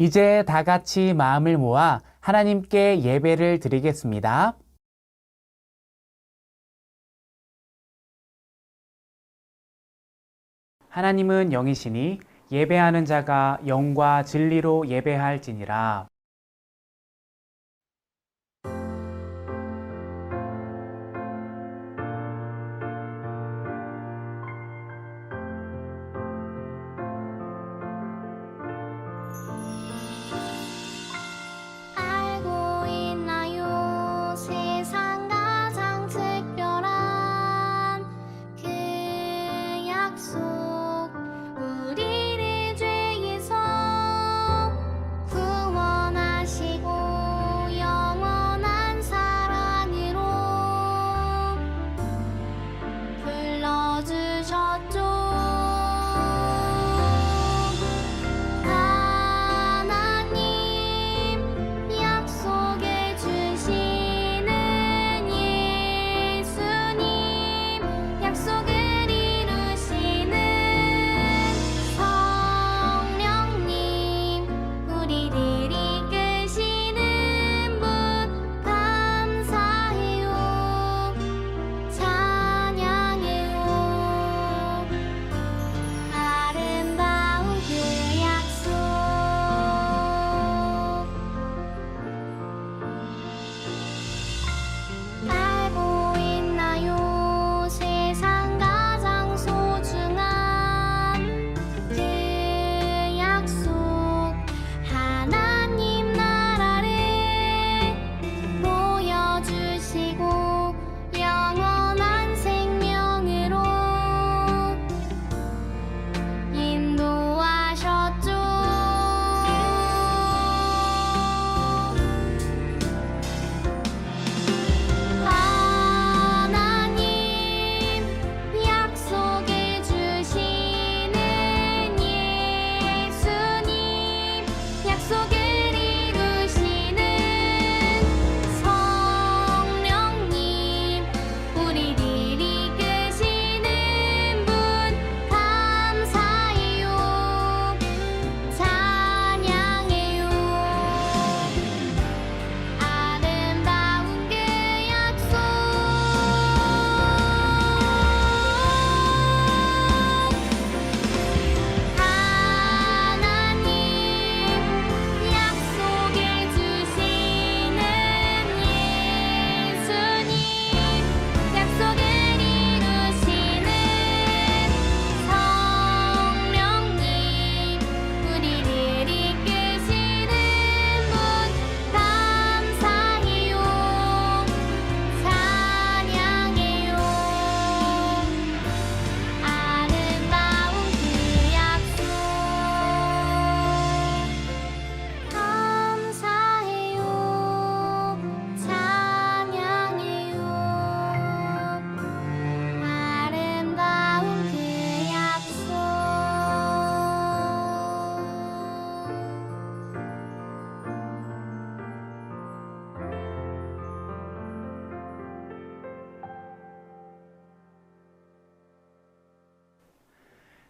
이제 다 같이 마음을 모아 하나님께 예배를 드리겠습니다. 하나님은 영이시니 예배하는 자가 영과 진리로 예배할지니라. 알고 있나요? 세상 가장 특별한 그 약속, 우리를 죄에서 구원하시고 영원한 사랑으로 불러주셨죠. 약속해 주시는 예수님, 약속을 이루시는 성령님, 우리를 이끄시는 분 감사해요, 찬양해요. 아름다운 그 약속, 알고 있나요? 세상 가장 소중한 그 약속, 하나님 나라를 보여주시고 영원한 생명으로 인도하셨죠. 하나님 약속해 주시는 예수님, 약속을 이루시는 성령님, 우리를 이끄시는 분 감사해요, 찬양해요. 아름다운 그 약속, 하나님 약속해 주시는 예수님, 약속을 이루시는 성령님, 우리를 이끄시는 분 감사해요, 찬양해요. 아름다운 그 약속, 감사해요, 찬양해요. 아름다운 그 약속.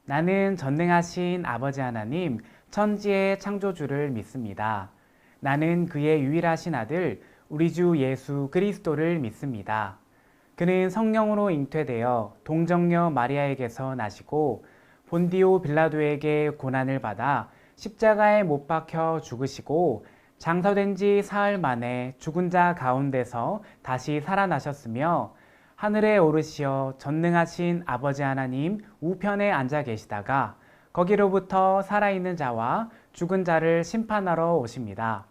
나는 전능하신 아버지 하나님, 천지의 창조주를 믿습니다. 나는 그의 유일하신 아들, 우리 주 예수 그리스도를 믿습니다. 그는 성령으로 잉태되어 동정녀 마리아에게서 나시고 본디오 빌라도에게 고난을 받아 십자가에 못 박혀 죽으시고 장사된 지 사흘 만에 죽은 자 가운데서 다시 살아나셨으며 하늘에 오르시어 전능하신 아버지 하나님 우편에 앉아 계시다가 거기로부터 살아있는 자와 죽은 자를 심판하러 오십니다.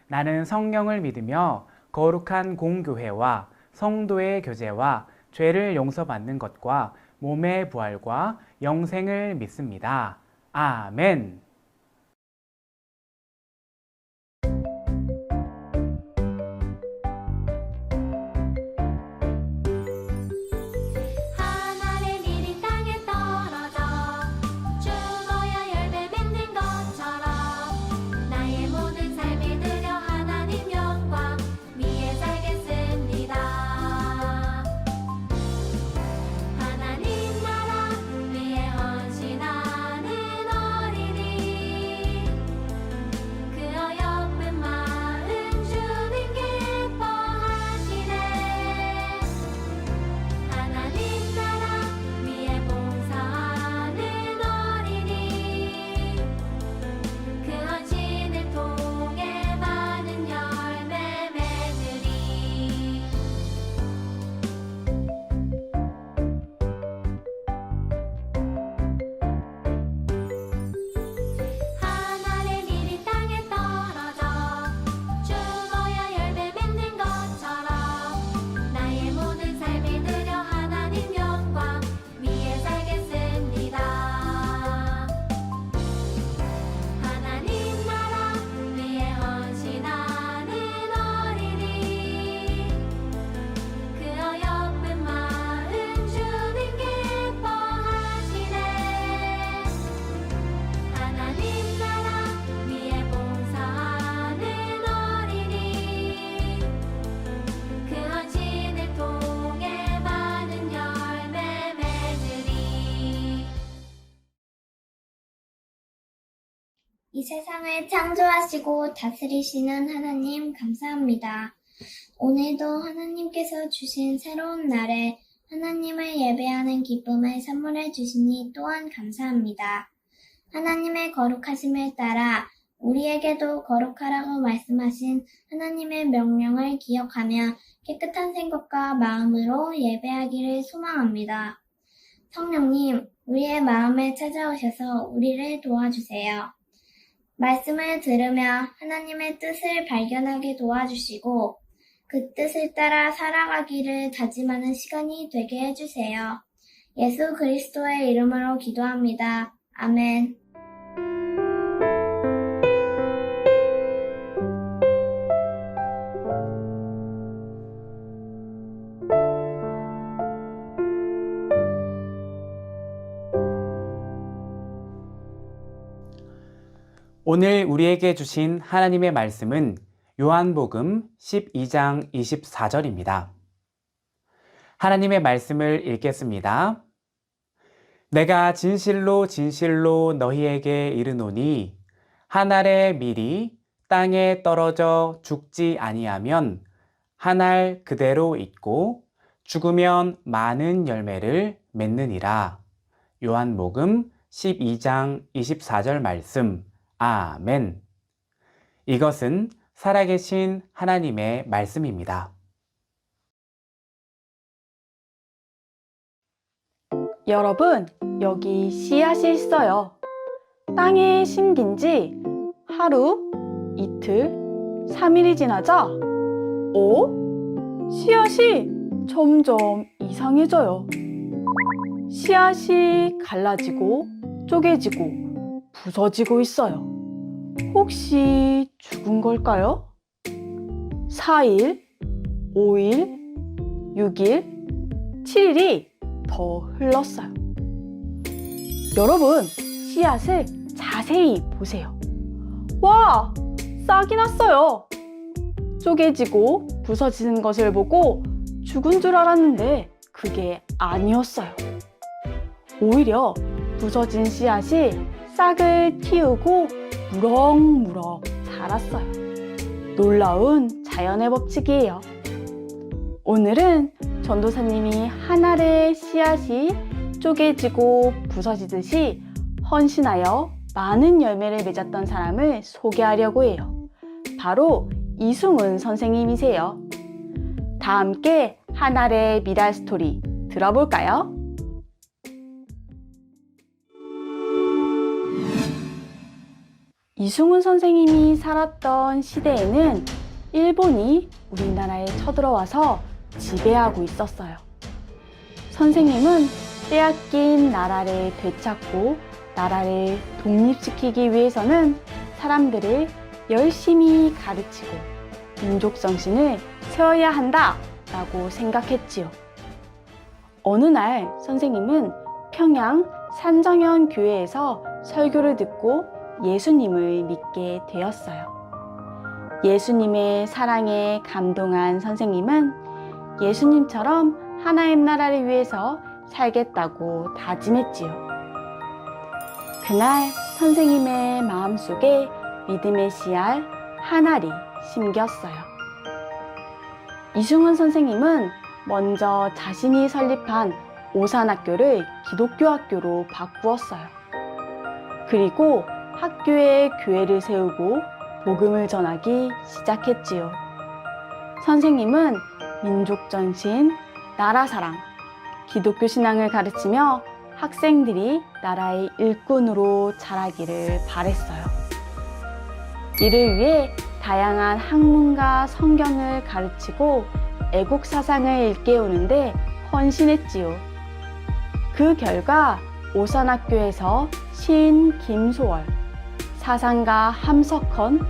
나는 성령을 믿으며 거룩한 공교회와 성도의 교제와 죄를 용서받는 것과 몸의 부활과 영생을 믿습니다. 아멘. 하늘의 일이 땅에 떨어져 죽어야 열매 맺는 것처럼 나의 모든 삶을 드려 하나님 영광 위에 살겠습니다. 하나님 나라 위에 헌신하는 어린이 이 세상을 창조하시고 다스리시는 하나님 감사합니다. 오늘도 하나님께서 주신 새로운 날에 하나님을 예배하는 기쁨을 선물해 주시니 또한 감사합니다. 하나님의 거룩하심을 따라 우리에게도 거룩하라고 말씀하신 하나님의 명령을 기억하며 깨끗한 생각과 마음으로 예배하기를 소망합니다. 성령님, 우리의 마음에 찾아오셔서 우리를 도와주세요. 말씀을 들으며 하나님의 뜻을 발견하게 도와주시고 그 뜻을 따라 살아가기를 다짐하는 시간이 되게 해주세요. 예수 그리스도의 이름으로 기도합니다. 아멘. 오늘 우리에게 주신 하나님의 말씀은 요한복음 12장 24절입니다. 하나님의 말씀을 읽겠습니다. 내가 진실로 진실로 너희에게 이르노니 한 알의 밀이 땅에 떨어져 죽지 아니하면 한 알 그대로 있고 죽으면 많은 열매를 맺느니라. 요한복음 12장 24절 말씀. 아멘. 이것은 살아계신 하나님의 말씀입니다. 여러분, 여기 씨앗이 있어요. 땅에 심긴 지 하루, 이틀, 3일이 지나자 씨앗이 점점 이상해져요. 씨앗이 갈라지고 쪼개지고 부서지고 있어요. 혹시 죽은 걸까요? 4일, 5일, 6일, 7일이 더 흘렀어요. 여러분, 씨앗을 자세히 보세요. 와, 싹이 났어요. 쪼개지고 부서지는 것을 보고 죽은 줄 알았는데 그게 아니었어요. 오히려 부서진 씨앗이 싹을 틔우고 무럭무럭 자랐어요. 놀라운 자연의 법칙이에요. 오늘은 전도사님이 한 알의 씨앗이 쪼개지고 부서지듯이 헌신하여 많은 열매를 맺었던 사람을 소개하려고 해요. 바로 이승훈 선생님이세요. 다 함께 한 알의 미랄 스토리 들어볼까요? 이승훈 선생님이 살았던 시대에는 일본이 우리나라에 쳐들어와서 지배하고 있었어요. 선생님은 빼앗긴 나라를 되찾고 나라를 독립시키기 위해서는 사람들을 열심히 가르치고 민족정신을 세워야 한다라고 생각했지요. 어느 날 선생님은 평양 산정현 교회에서 설교를 듣고 예수님을 믿게 되었어요. 예수님의 사랑에 감동한 선생님은 예수님처럼 하나님 나라를 위해서 살겠다고 다짐했지요. 그날 선생님의 마음속에 믿음의 씨알 한 알이 심겼어요. 이승훈 선생님은 먼저 자신이 설립한 오산학교를 기독교 학교로 바꾸었어요. 그리고 학교에 교회를 세우고 복음을 전하기 시작했지요. 선생님은 민족전신, 나라사랑, 기독교 신앙을 가르치며 학생들이 나라의 일꾼으로 자라기를 바랬어요. 이를 위해 다양한 학문과 성경을 가르치고 애국 사상을 일깨우는데 헌신했지요. 그 결과 오산학교에서 시인 김소월, 사상가 함석헌,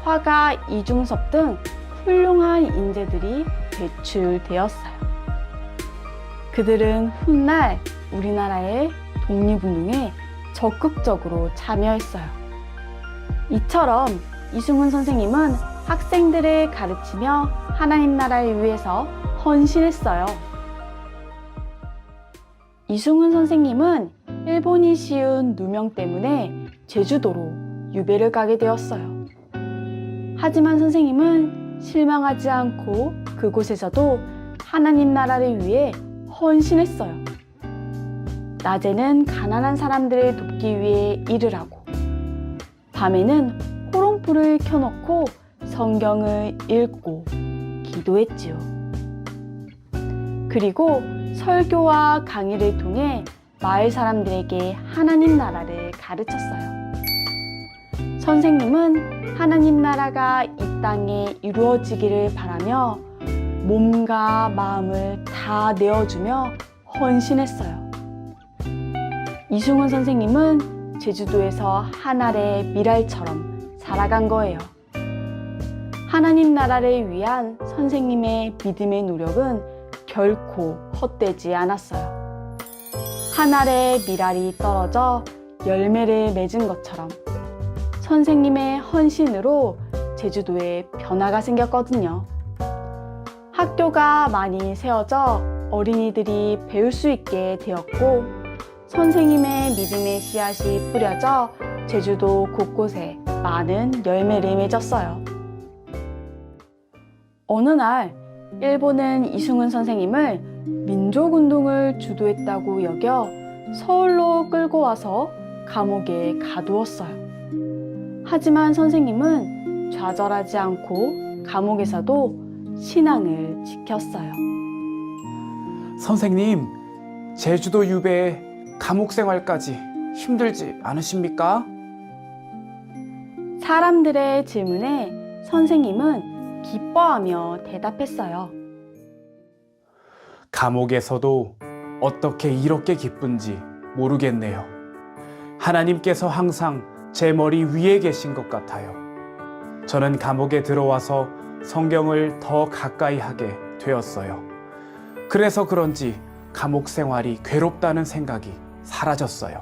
화가 이중섭 등 훌륭한 인재들이 배출되었어요. 그들은 훗날 우리나라의 독립운동에 적극적으로 참여했어요. 이처럼 이승훈 선생님은 학생들을 가르치며 하나님 나라를 위해서 헌신했어요. 이승훈 선생님은 일본이 씌운 누명 때문에 제주도로 유배를 가게 되었어요. 하지만 선생님은 실망하지 않고 그곳에서도 하나님 나라를 위해 헌신했어요. 낮에는 가난한 사람들을 돕기 위해 일을 하고, 밤에는 호롱불을 켜놓고 성경을 읽고 기도했지요. 그리고 설교와 강의를 통해 마을 사람들에게 하나님 나라를 가르쳤어요. 선생님은 하나님 나라가 이 땅에 이루어지기를 바라며 몸과 마음을 다 내어주며 헌신했어요. 이승훈 선생님은 제주도에서 한 알의 미랄처럼 살아간 거예요. 하나님 나라를 위한 선생님의 믿음의 노력은 결코 헛되지 않았어요. 한 알의 미랄이 떨어져 열매를 맺은 것처럼 선생님의 헌신으로 제주도에 변화가 생겼거든요. 학교가 많이 세워져 어린이들이 배울 수 있게 되었고, 선생님의 믿음의 씨앗이 뿌려져 제주도 곳곳에 많은 열매를 맺었어요. 어느 날 일본은 이승훈 선생님을 민족운동을 주도했다고 여겨 서울로 끌고 와서 감옥에 가두었어요. 하지만 선생님은 좌절하지 않고 감옥에서도 신앙을 지켰어요. 선생님, 제주도 유배에 감옥 생활까지 힘들지 않으십니까? 사람들의 질문에 선생님은 기뻐하며 대답했어요. 감옥에서도 어떻게 이렇게 기쁜지 모르겠네요. 하나님께서 항상 제 머리 위에 계신 것 같아요. 저는 감옥에 들어와서 성경을 더 가까이 하게 되었어요. 그래서 그런지 감옥 생활이 괴롭다는 생각이 사라졌어요.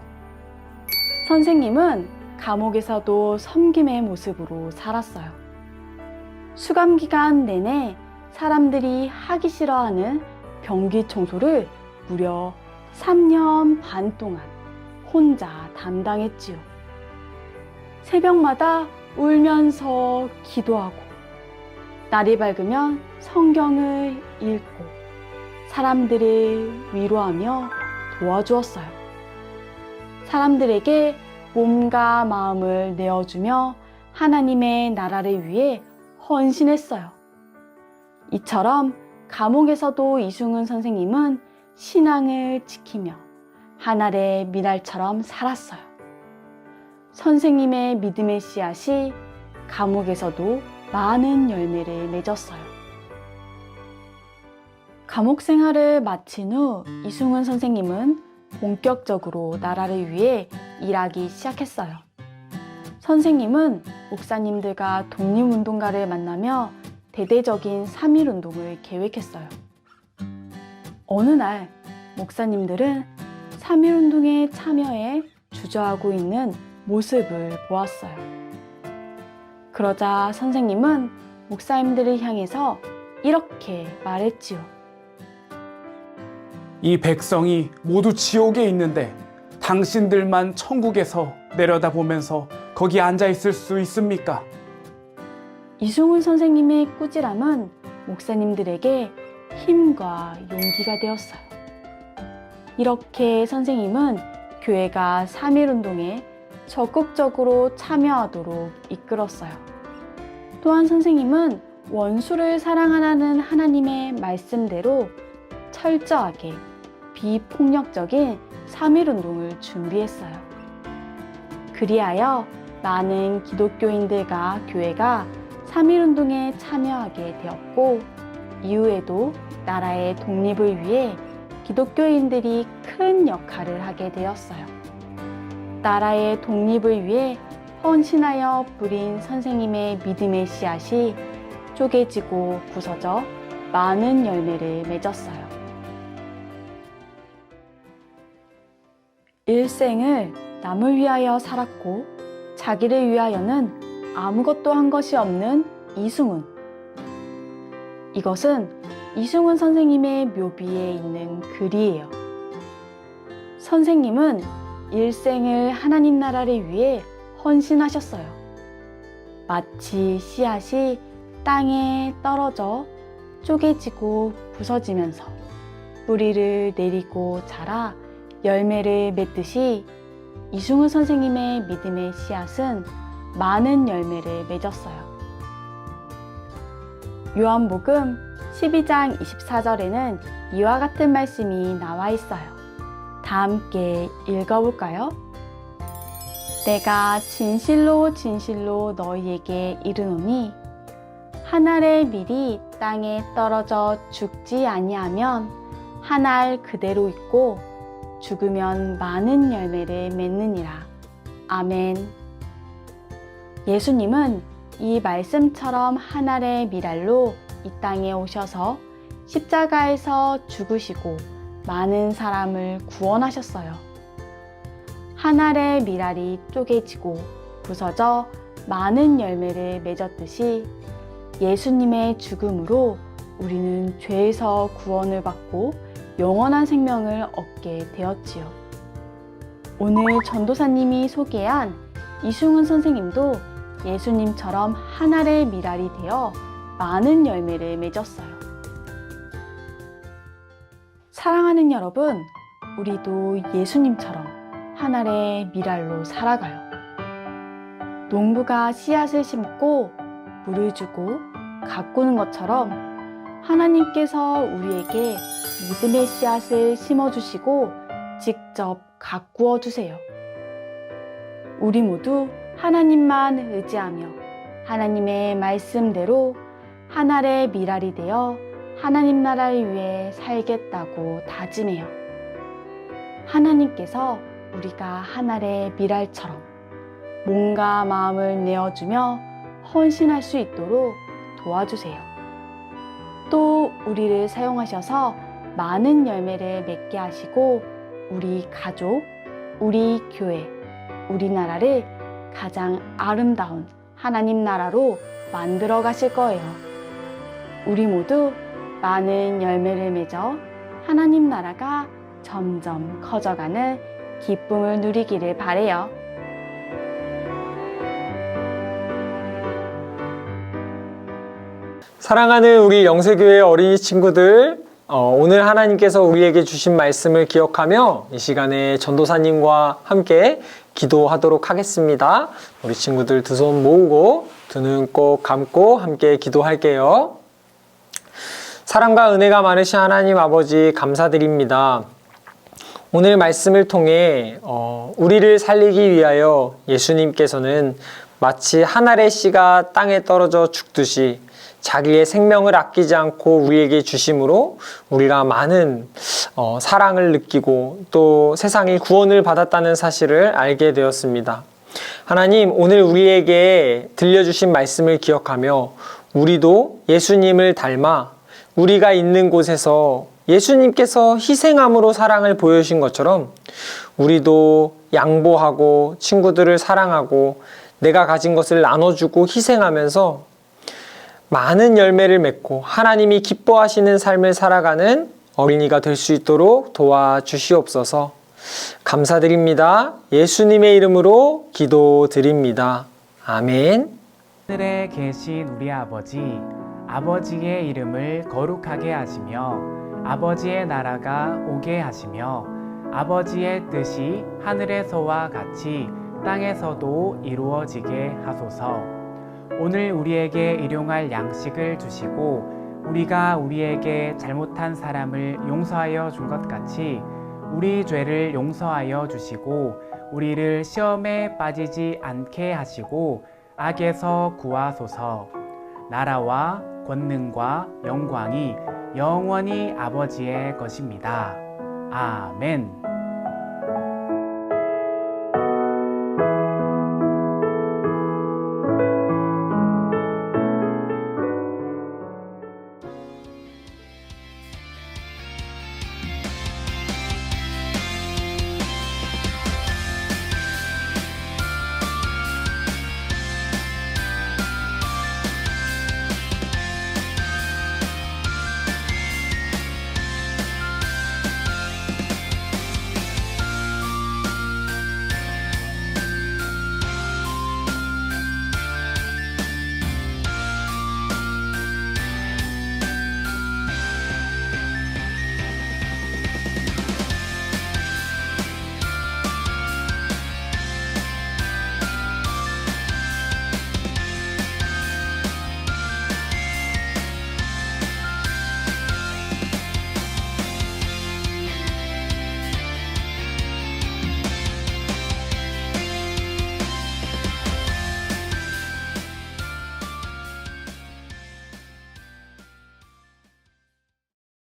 선생님은 감옥에서도 섬김의 모습으로 살았어요. 수감 기간 내내 사람들이 하기 싫어하는 변기 청소를 무려 3년 반 동안 혼자 담당했지요. 새벽마다 울면서 기도하고, 날이 밝으면 성경을 읽고 사람들을 위로하며 도와주었어요. 사람들에게 몸과 마음을 내어주며 하나님의 나라를 위해 헌신했어요. 이처럼 감옥에서도 이승훈 선생님은 신앙을 지키며 한 알의 미랄처럼 살았어요. 선생님의 믿음의 씨앗이 감옥에서도 많은 열매를 맺었어요. 감옥 생활을 마친 후 이승훈 선생님은 본격적으로 나라를 위해 일하기 시작했어요. 선생님은 목사님들과 독립운동가를 만나며 대대적인 3.1운동을 계획했어요. 어느 날 목사님들은 3.1운동에 참여해 주저하고 있는 모습을 보았어요. 그러자 선생님은 목사님들을 향해서 이렇게 말했지요. 이 백성이 모두 지옥에 있는데 당신들만 천국에서 내려다보면서 거기 앉아 있을 수 있습니까? 이승훈 선생님의 꾸지람은 목사님들에게 힘과 용기가 되었어요. 이렇게 선생님은 교회가 3.1운동에 적극적으로 참여하도록 이끌었어요. 또한 선생님은 원수를 사랑하라는 하나님의 말씀대로 철저하게 비폭력적인 3.1운동을 준비했어요. 그리하여 많은 기독교인들과 교회가 3.1운동에 참여하게 되었고, 이후에도 나라의 독립을 위해 기독교인들이 큰 역할을 하게 되었어요. 나라의 독립을 위해 헌신하여 뿌린 선생님의 믿음의 씨앗이 쪼개지고 부서져 많은 열매를 맺었어요. 일생을 남을 위하여 살았고 자기를 위하여는 아무것도 한 것이 없는 이승훈. 이것은 이승훈 선생님의 묘비에 있는 글이에요. 선생님은 일생을 하나님 나라를 위해 헌신하셨어요. 마치 씨앗이 땅에 떨어져 쪼개지고 부서지면서 뿌리를 내리고 자라 열매를 맺듯이 이승훈 선생님의 믿음의 씨앗은 많은 열매를 맺었어요. 요한복음 12장 24절에는 이와 같은 말씀이 나와 있어요. 다 함께 읽어볼까요? 내가 진실로 진실로 너희에게 이르노니 한 알의 밀이 땅에 떨어져 죽지 아니하면 한 알 그대로 있고 죽으면 많은 열매를 맺느니라. 아멘. 예수님은 이 말씀처럼 한 알의 밀알로 이 땅에 오셔서 십자가에서 죽으시고 많은 사람을 구원하셨어요. 한 알의 밀알이 쪼개지고 부서져 많은 열매를 맺었듯이 예수님의 죽음으로 우리는 죄에서 구원을 받고 영원한 생명을 얻게 되었지요. 오늘 전도사님이 소개한 이승훈 선생님도 예수님처럼 한 알의 밀알이 되어 많은 열매를 맺었어요. 사랑하는 여러분, 우리도 예수님처럼 한 알의 밀알로 살아가요. 농부가 씨앗을 심고 물을 주고 가꾸는 것처럼 하나님께서 우리에게 믿음의 씨앗을 심어주시고 직접 가꾸어 주세요. 우리 모두 하나님만 의지하며 하나님의 말씀대로 한 알의 밀알이 되어 하나님 나라를 위해 살겠다고 다짐해요. 하나님께서 우리가 한 알의 밀알처럼 몸과 마음을 내어주며 헌신할 수 있도록 도와주세요. 또 우리를 사용하셔서 많은 열매를 맺게 하시고 우리 가족, 우리 교회, 우리나라를 가장 아름다운 하나님 나라로 만들어 가실 거예요. 우리 모두 많은 열매를 맺어 하나님 나라가 점점 커져가는 기쁨을 누리기를 바래요. 사랑하는 우리 영세교회 어린이 친구들, 오늘 하나님께서 우리에게 주신 말씀을 기억하며 이 시간에 전도사님과 함께 기도하도록 하겠습니다. 우리 친구들 두 손 모으고 두 눈 꼭 감고 함께 기도할게요. 사랑과 은혜가 많으신 하나님 아버지 감사드립니다. 오늘 말씀을 통해 우리를 살리기 위하여 예수님께서는 마치 한 알의 씨가 땅에 떨어져 죽듯이 자기의 생명을 아끼지 않고 우리에게 주심으로 우리가 많은 사랑을 느끼고 또 세상이 구원을 받았다는 사실을 알게 되었습니다. 하나님, 오늘 우리에게 들려주신 말씀을 기억하며 우리도 예수님을 닮아 우리가 있는 곳에서 예수님께서 희생함으로 사랑을 보여주신 것처럼 우리도 양보하고 친구들을 사랑하고 내가 가진 것을 나눠주고 희생하면서 많은 열매를 맺고 하나님이 기뻐하시는 삶을 살아가는 어린이가 될 수 있도록 도와주시옵소서. 감사드립니다. 예수님의 이름으로 기도드립니다. 아멘. 하늘에 계신 우리 아버지, 아버지의 이름을 거룩하게 하시며 아버지의 나라가 오게 하시며 아버지의 뜻이 하늘에서와 같이 땅에서도 이루어지게 하소서. 오늘 우리에게 일용할 양식을 주시고 우리가 우리에게 잘못한 사람을 용서하여 준 것 같이 우리 죄를 용서하여 주시고 우리를 시험에 빠지지 않게 하시고 악에서 구하소서. 나라와 권능과 영광이 영원히 아버지의 것입니다. 아멘.